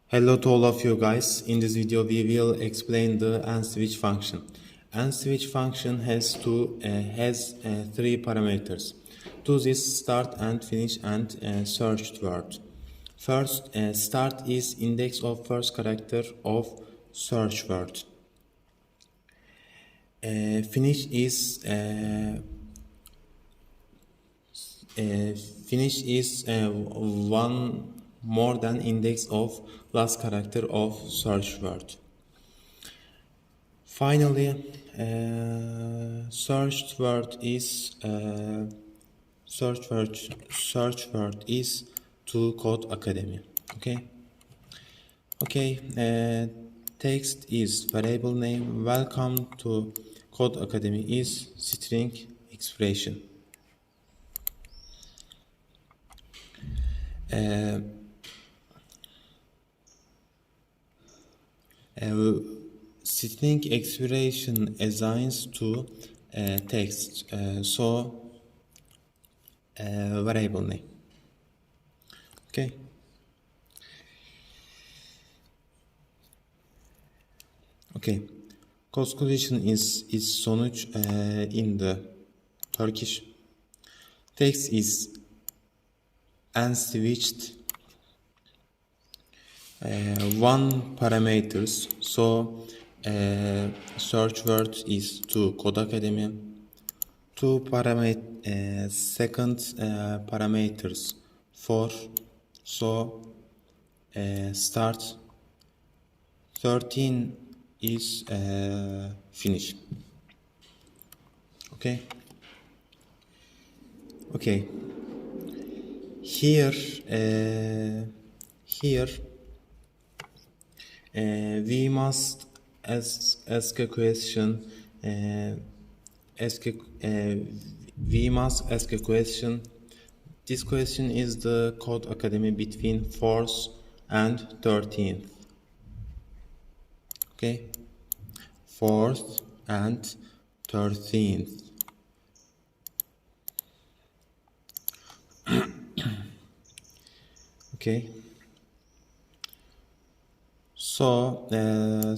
Hello to all of you guys. In this video we will explain the AndSwitch function. AndSwitch function has three parameters. To this start and finish and searched word. First, start is index of first character of search word. Finish is one more than index of last character of search word. Finally, search word is to Codecademy. Text is variable name. Welcome to Codecademy is string expression. String expression assigns to text, variable name. Conclusion is sonuç in the Turkish. Text is AndSwitched. One parameters, search word is to Codecademy. Second parameters for start. 13 is finish. Here we must ask a question. This question is the Codecademy between 4th and 13th. 4th and 13th.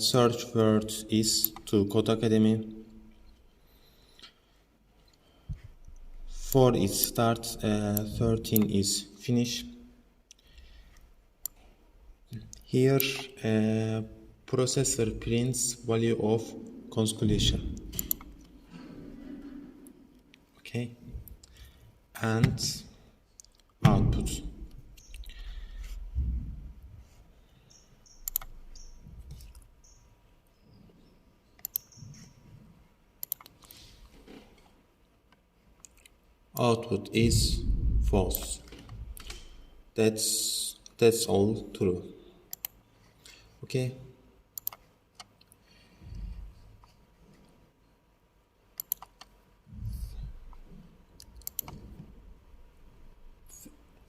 Search word is to Codecademy. 4 is start, 13 is finish. Here processor prints value of conclusion. And output. Output is false. That's all true.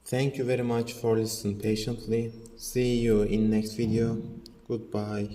Thank you very much for listening patiently. See you in next video. Goodbye.